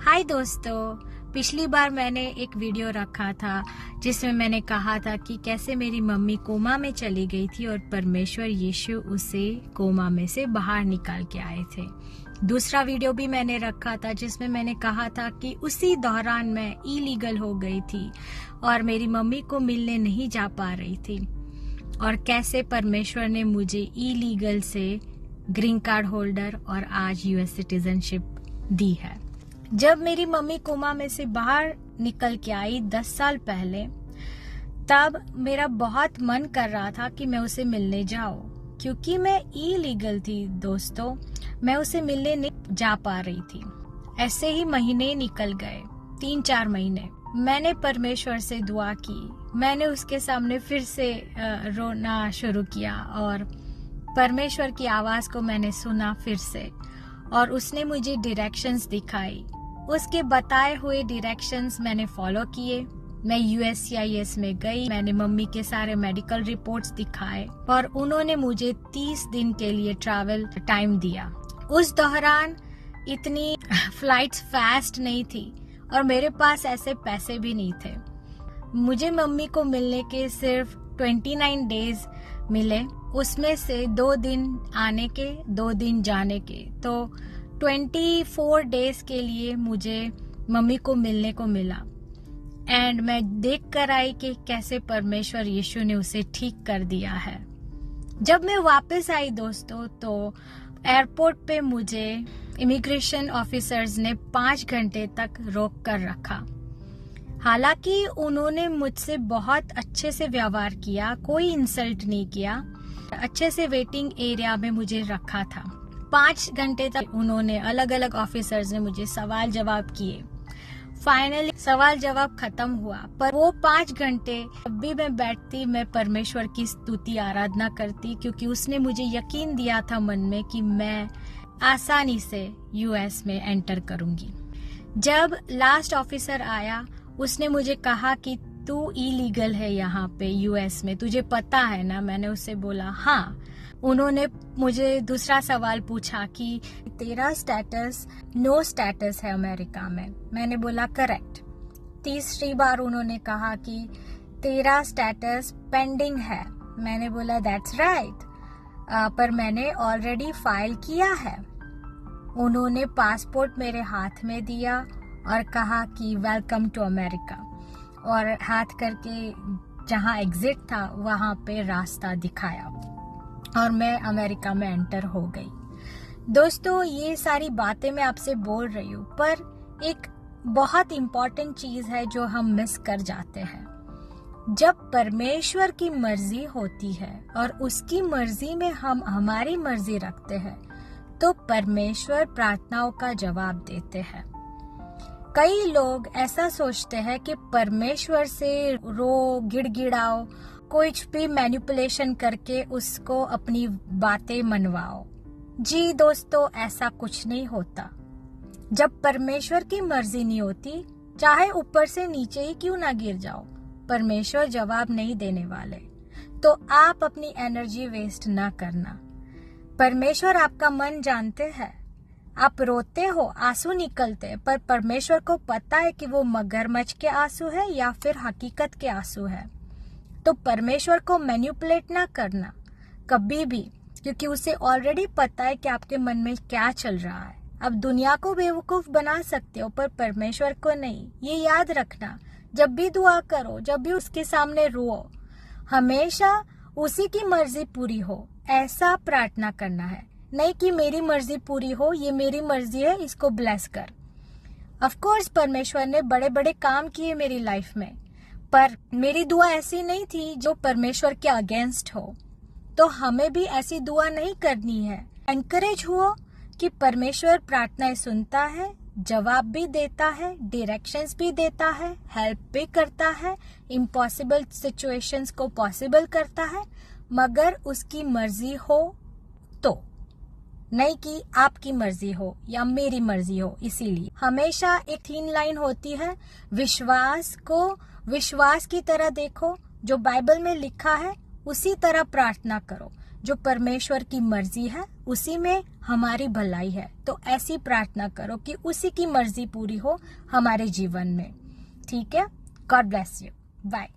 हाय दोस्तों, पिछली बार मैंने एक वीडियो रखा था जिसमें मैंने कहा था कि कैसे मेरी मम्मी कोमा में चली गई थी और परमेश्वर यीशु उसे कोमा में से बाहर निकाल के आए थे। दूसरा वीडियो भी मैंने रखा था जिसमें मैंने कहा था कि उसी दौरान मैं इलीगल हो गई थी और मेरी मम्मी को मिलने नहीं जा पा रही थी और कैसे परमेश्वर ने मुझे इलीगल से ग्रीन कार्ड होल्डर और आज यूएस सिटीजनशिप दी है। जब मेरी मम्मी कोमा में से बाहर निकल के आई 10 साल पहले, तब मेरा बहुत मन कर रहा था कि मैं उसे मिलने जाऊं, क्योंकि मैं इलीगल थी दोस्तों। मैं उसे मिलने नहीं जा पा रही थी। ऐसे ही महीने निकल गए, 3-4 महीने। मैंने परमेश्वर से दुआ की, मैंने उसके सामने फिर से रोना शुरू किया और परमेश्वर की आवाज को मैंने सुना फिर से और उसने मुझे डायरेक्शंस दिखाई। उसके बताए हुए डायरेक्शंस मैंने फॉलो किए। मैं USCIS में गई, मैंने मम्मी के सारे मेडिकल रिपोर्ट्स दिखाए और उन्होंने मुझे 30 दिन के लिए ट्रैवल टाइम दिया। उस दौरान इतनी फ्लाइट्स फास्ट नहीं थी और मेरे पास ऐसे पैसे भी नहीं थे। मुझे मम्मी को मिलने के सिर्फ 29 डेज मिले, उसमें से 2 दिन आने के, 2 दिन जाने के, तो 24 डेज के लिए मुझे मम्मी को मिलने को मिला। एंड मैं देख कर आई कि कैसे परमेश्वर यीशु ने उसे ठीक कर दिया है। जब मैं वापस आई दोस्तों, तो एयरपोर्ट पे मुझे इमिग्रेशन ऑफिसर्स ने 5 घंटे तक रोक कर रखा। हालांकि उन्होंने मुझसे बहुत अच्छे से व्यवहार किया, कोई इंसल्ट नहीं किया, अच्छे से वेटिंग एरिया में मुझे रखा था। 5 घंटे तक उन्होंने अलग अलग ऑफिसर्स ने मुझे सवाल जवाब किए। फाइनली सवाल जवाब खत्म हुआ, पर वो 5 घंटे जब भी मैं बैठती, मैं परमेश्वर की स्तुति आराधना करती, क्योंकि उसने मुझे यकीन दिया था मन में कि मैं आसानी से US में एंटर करूंगी। जब लास्ट ऑफिसर आया, उसने मुझे कहा कि तू इलीगल है यहाँ पे US में, तुझे पता है ना? मैंने उससे बोला हाँ। उन्होंने मुझे दूसरा सवाल पूछा कि तेरा स्टेटस नो स्टेटस है अमेरिका में। मैंने बोला करेक्ट। तीसरी बार उन्होंने कहा कि तेरा स्टेटस पेंडिंग है। मैंने बोला दैट्स राइट, पर मैंने ऑलरेडी फाइल किया है। उन्होंने पासपोर्ट मेरे हाथ में दिया और कहा कि वेलकम टू अमेरिका, और हाथ करके जहाँ एग्जिट था वहाँ पे रास्ता दिखाया और मैं अमेरिका में एंटर हो गई। दोस्तों, ये सारी बातें मैं आपसे बोल रही हूँ, पर एक बहुत इम्पोर्टेंट चीज है जो हम मिस कर जाते हैं। जब परमेश्वर की मर्जी होती है और उसकी मर्जी में हम हमारी मर्जी रखते हैं, तो परमेश्वर प्रार्थनाओं का जवाब देते हैं। कई लोग ऐसा सोचते हैं कि परमेश्वर से रो, गिड़गिड़ाओ, कुछ भी मैनिपुलेशन करके उसको अपनी बातें मनवाओ। जी दोस्तों, ऐसा कुछ नहीं होता। जब परमेश्वर की मर्जी नहीं होती, चाहे ऊपर से नीचे ही क्यों ना गिर जाओ, परमेश्वर जवाब नहीं देने वाले। तो आप अपनी एनर्जी वेस्ट ना करना। परमेश्वर आपका मन जानते हैं। आप रोते हो, आंसू निकलते, पर परमेश्वर को पता है कि वो मगरमच्छ के आंसू है या फिर हकीकत के आंसू है। तो परमेश्वर को मैनिपुलेट ना करना कभी भी, क्योंकि उसे ऑलरेडी पता है कि आपके मन में क्या चल रहा है। अब दुनिया को बेवकूफ बना सकते हो, पर परमेश्वर को नहीं। ये याद रखना। जब भी दुआ करो, जब भी उसके सामने रो, हमेशा उसी की मर्जी पूरी हो, ऐसा प्रार्थना करना है। नहीं कि मेरी मर्जी पूरी हो, ये मेरी मर्जी है, इसको ब्लेस कर। ऑफ कोर्स परमेश्वर ने बड़े बड़े काम किए मेरी लाइफ में, पर मेरी दुआ ऐसी नहीं थी जो परमेश्वर के अगेंस्ट हो। तो हमें भी ऐसी दुआ नहीं करनी है। एनकरेज हुओ कि परमेश्वर प्रार्थनाएं सुनता है, जवाब भी देता है, डायरेक्शंस भी देता है, हेल्प भी करता है, इम्पॉसिबल सिचुएशंस को पॉसिबल करता है, मगर उसकी मर्जी हो तो, नहीं कि आपकी मर्जी हो या मेरी मर्जी हो। इसीलिए हमेशा एक थीन लाइन होती है, विश्वास को विश्वास की तरह देखो, जो बाइबल में लिखा है उसी तरह प्रार्थना करो। जो परमेश्वर की मर्जी है उसी में हमारी भलाई है। तो ऐसी प्रार्थना करो कि उसी की मर्जी पूरी हो हमारे जीवन में। ठीक है, गॉड ब्लेस यू, बाय।